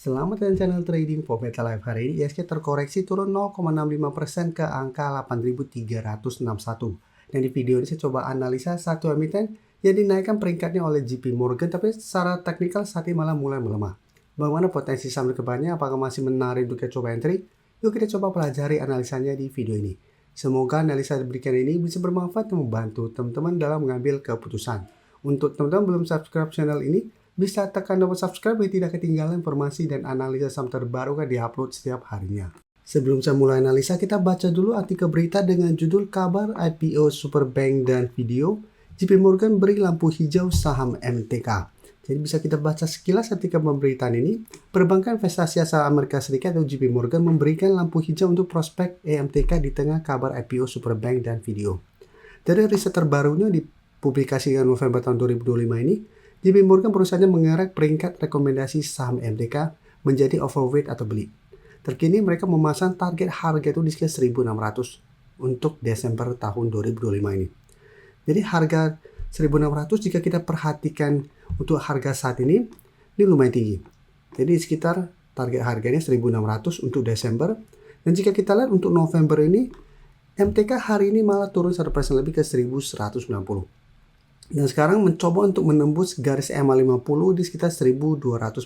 Selamat datang channel trading for Meta Live. Hari ini ISG terkoreksi turun 0,65% ke angka 8.361. Dan di video ini saya coba analisa satu emiten yang dinaikkan peringkatnya oleh JP Morgan, tapi secara teknikal saat ini malah mulai melemah. Bagaimana potensi saham kedepannya? Apakah masih menarik untuk kita coba entry? Yuk kita coba pelajari analisanya di video ini. Semoga analisa diberikan ini bisa bermanfaat dan membantu teman-teman dalam mengambil keputusan. Untuk teman-teman belum subscribe channel ini, bisa tekan tombol subscribe biar tidak ketinggalan informasi dan analisa saham terbaru yang diupload setiap harinya. Sebelum saya mulai analisa, kita baca dulu artikel berita dengan judul kabar IPO Superbank dan video JP Morgan beri lampu hijau saham MTK. Jadi bisa kita baca sekilas artikel pemberitaan ini. Perbankan investasi asal Amerika Serikat atau JP Morgan memberikan lampu hijau untuk prospek MTK di tengah kabar IPO Superbank dan video. Dari riset terbarunya dipublikasikan November tahun 2025 ini, JP Morgan perusahaannya mengerek peringkat rekomendasi saham MTK menjadi overweight atau beli. Terkini mereka memasang target harga itu di sekitar 1.600 untuk Desember tahun 2025 ini. Jadi harga 1.600 jika kita perhatikan untuk harga saat ini lumayan tinggi. Jadi sekitar target harganya 1.600 untuk Desember. Dan jika kita lihat untuk November ini, MTK hari ini malah turun 1% lebih ke 1.190. Dan sekarang mencoba untuk menembus garis EMA 50 di sekitar 1210.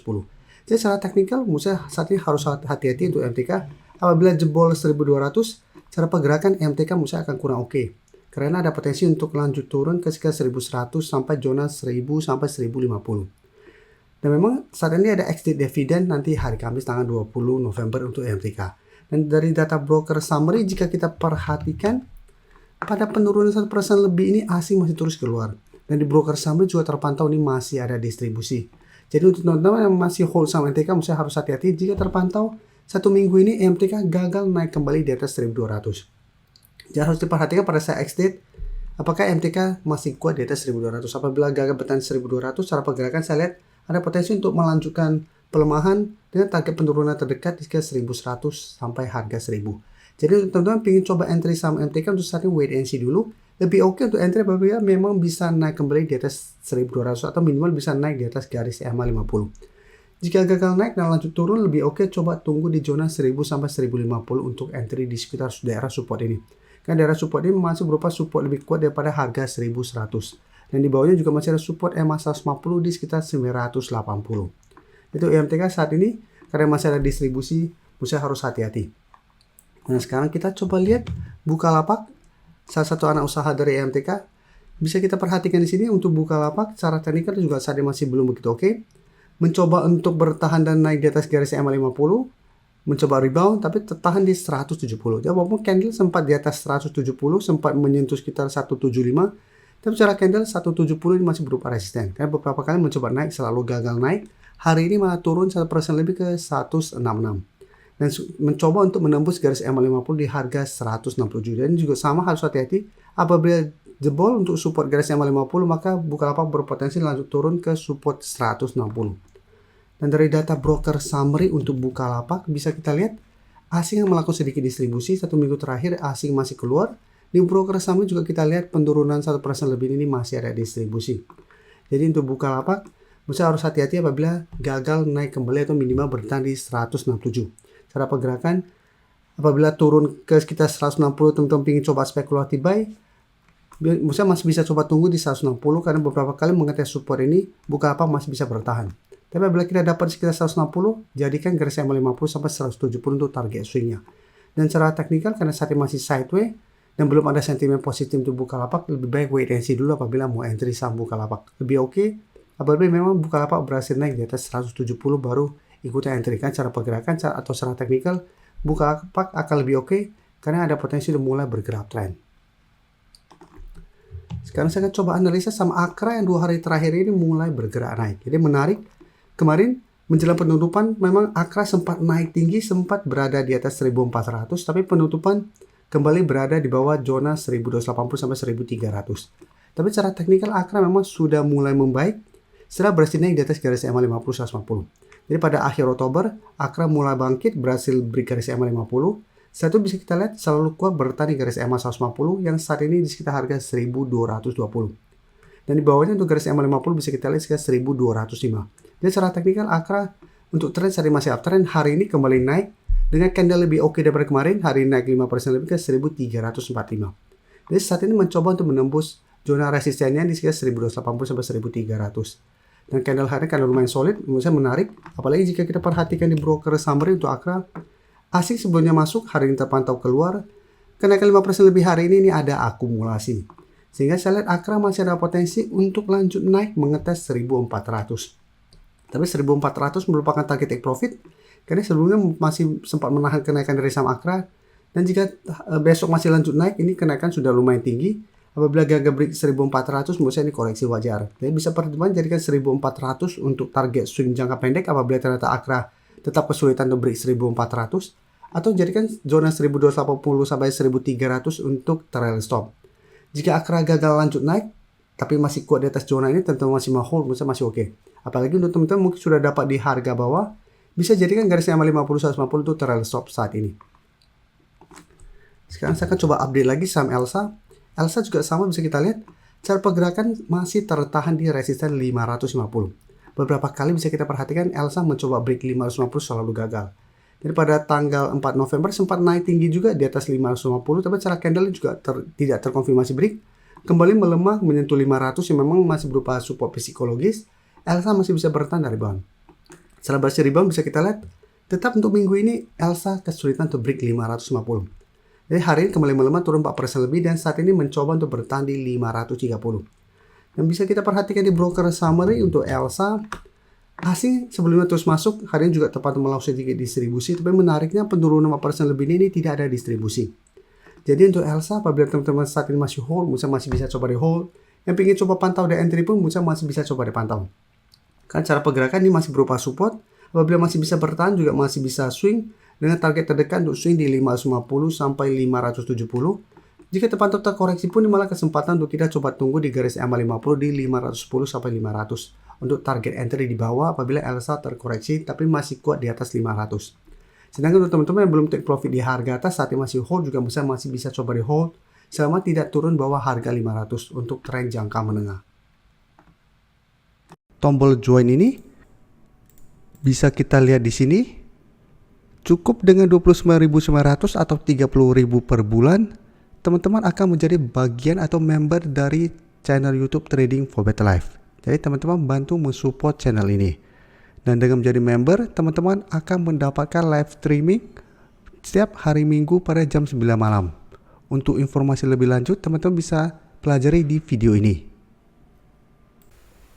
Jadi secara teknikal, Musa saat ini harus hati-hati untuk MTK. Apabila jebol 1200, cara pergerakan MTK Musa akan kurang oke. Karena ada potensi untuk lanjut turun ke sekitar 1100 sampai zona 1000 sampai 1050. Dan memang saat ini ada exit dividend nanti hari Kamis tanggal 20 November untuk MTK. Dan dari data broker summary, jika kita perhatikan, pada penurunan 1% lebih ini asing masih terus keluar. Dan di broker summary juga terpantau ini masih ada distribusi. Jadi untuk teman-teman yang masih hold saham MTK, mesti harus hati-hati jika terpantau satu minggu ini MTK gagal naik kembali di atas 1200. Jadi harus diperhatikan pada saat exit, apakah MTK masih kuat di atas 1200. Apabila gagal bertahan 1200, cara pergerakan saya lihat ada potensi untuk melanjutkan pelemahan dengan target penurunan terdekat di sekitar 1100 sampai harga 1000. Jadi untuk teman-teman ingin coba entry saham MTK untuk saat ini wait and see dulu. Lebih oke untuk entry apabila memang bisa naik kembali di atas 1200 atau minimal bisa naik di atas garis EMA 50. Jika gagal naik dan lanjut turun, lebih oke coba tunggu di zona 1000 sampai 1050 untuk entry di sekitar daerah support ini. Karena daerah support ini masih berupa support lebih kuat daripada harga 1100. Dan di bawahnya juga masih ada support EMA 150 di sekitar 980. Itu MTK saat ini karena masih ada distribusi, Musa harus hati-hati. Nah sekarang kita coba lihat Bukalapak, salah satu anak usaha dari MTK. Bisa kita perhatikan di sini untuk Bukalapak secara teknikal juga saat ini masih belum begitu oke. Mencoba untuk bertahan dan naik di atas garis EMA 50, mencoba rebound tapi tertahan di 170. Jadi walaupun candle sempat di atas 170, sempat menyentuh sekitar 175, tapi secara candle 170 ini masih berupa resisten. Karena beberapa kali mencoba naik selalu gagal naik. Hari ini malah turun 1% lebih ke 166. Dan mencoba untuk menembus garis EMA 50 di harga 167. Dan juga sama harus hati-hati apabila jebol untuk support garis EMA 50 maka Bukalapak berpotensi lanjut turun ke support 160. Dan dari data broker summary untuk Bukalapak bisa kita lihat asing yang melakukan sedikit distribusi. Satu minggu terakhir asing masih keluar. Di broker summary juga kita lihat penurunan 1% lebih ini masih ada distribusi. Jadi untuk Bukalapak bisa harus hati-hati apabila gagal naik kembali atau minimal bertahan di 167. Cara pergerakan, apabila turun ke sekitar 160, teman-teman ingin coba spekulatif buy, misalnya masih bisa coba tunggu di 160 karena beberapa kali mengetes support ini, Bukalapak masih bisa bertahan. Tapi apabila kita dapat sekitar 160, jadikan garis EMA 50 sampai 170 untuk target swingnya. Dan secara teknikal karena saat ini masih sideways dan belum ada sentimen positif untuk Bukalapak, lebih baik wait and see dulu apabila mau entry saham Bukalapak. Lebih oke apabila memang Bukalapak berhasil naik di atas 170 baru ikutan entry. Kan cara pergerakan atau secara teknikal Bukalapak akan lebih oke karena ada potensi untuk mulai bergerak trend. Sekarang saya akan coba analisa saham Akra yang 2 hari terakhir ini mulai bergerak naik. Jadi menarik, kemarin menjelang penutupan memang Akra sempat naik tinggi, sempat berada di atas 1400, tapi penutupan kembali berada di bawah zona 1280 sampai 1300. Tapi secara teknikal Akra memang sudah mulai membaik setelah berhasil naik di atas garis EMA 50 150. Jadi pada akhir Oktober, Akra mulai bangkit, berhasil break garis EMA 50. Satu bisa kita lihat selalu kuat bertahan di garis EMA 150 yang saat ini di sekitar harga 1220. Dan di bawahnya untuk garis EMA 50 bisa kita lihat sekitar 1205. Jadi secara teknikal Akra Untuk tren saat ini masih uptrend, hari ini kembali naik dengan candle lebih oke daripada kemarin. Hari ini naik 5% lebih ke 1345. Jadi saat ini mencoba untuk menembus zona resistennya di sekitar 1280 sampai 1300. Dan candle hari ini candle lumayan solid, menurut saya menarik. Apalagi jika kita perhatikan di broker summary untuk AKRA, asing sebelumnya masuk, hari ini terpantau keluar. Kenaikan 5% lebih hari ini ada akumulasi. Sehingga saya lihat AKRA masih ada potensi untuk lanjut naik mengetes 1400. Tapi 1400 merupakan target take profit karena sebelumnya masih sempat menahan kenaikan dari saham AKRA. Dan jika besok masih lanjut naik, ini kenaikan sudah lumayan tinggi. Apabila gagal break 1400, menurut saya ini koreksi wajar. Jadi bisa pertemuan jadikan 1400 untuk target swing jangka pendek apabila ternyata AKRA tetap kesulitan untuk break 1400. Atau jadikan zona 1280 sampai 1300 untuk trail stop. Jika AKRA gagal lanjut naik, tapi masih kuat di atas zona ini, tentu masih mau hold, menurut saya masih oke. Apalagi untuk teman-teman mungkin sudah dapat di harga bawah, bisa jadikan garisnya 50-150 itu trail stop saat ini. Sekarang saya akan coba update lagi saham Elsa. Elsa juga sama, bisa kita lihat cara pergerakan masih tertahan di resisten 550. Beberapa kali bisa kita perhatikan Elsa mencoba break 550 selalu gagal. Jadi pada tanggal 4 November sempat naik tinggi juga di atas 550, tapi cara candle juga tidak terkonfirmasi break. Kembali melemah menyentuh 500 yang memang masih berupa support psikologis. Elsa masih bisa bertahan dari rebound. Setelah berhasil rebound bisa kita lihat, tetap untuk minggu ini Elsa kesulitan untuk break 550. Jadi hari ini kembali melemah turun 4% lebih dan saat ini mencoba untuk bertahan di 530. Dan bisa kita perhatikan di broker summary untuk Elsa, asing sebelumnya terus masuk, hari ini juga tepat melakukan sedikit distribusi, tapi menariknya penurunan 4% lebih ini tidak ada distribusi. Jadi untuk Elsa, apabila teman-teman saat ini masih hold, masih bisa coba di hold. Yang ingin coba pantau di entry pun masih bisa coba dipantau. Kan cara pergerakan ini masih berupa support, apabila masih bisa bertahan juga masih bisa swing, dengan target terdekat untuk swing di 550 sampai 570. Jika terpantau terkoreksi pun, ini malah kesempatan untuk kita coba tunggu di garis EMA 50 di 510 sampai 500. Untuk target entry di bawah apabila Elsa terkoreksi tapi masih kuat di atas 500. Sedangkan untuk teman-teman yang belum take profit di harga atas saat ini masih hold juga masih bisa coba di hold selama tidak turun bawah harga 500 untuk tren jangka menengah. Tombol join ini bisa kita lihat di sini. Cukup dengan 29.900 atau 30.000 per bulan, teman-teman akan menjadi bagian atau member dari channel YouTube Trading for Better Life. Jadi teman-teman bantu mensupport channel ini. Dan dengan menjadi member, teman-teman akan mendapatkan live streaming setiap hari Minggu pada jam 9 malam. Untuk informasi lebih lanjut, teman-teman bisa pelajari di video ini.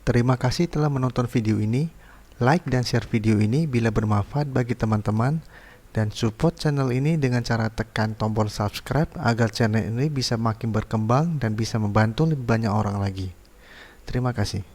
Terima kasih telah menonton video ini. Like dan share video ini bila bermanfaat bagi teman-teman. Dan support channel ini dengan cara tekan tombol subscribe agar channel ini bisa makin berkembang dan bisa membantu lebih banyak orang lagi. Terima kasih.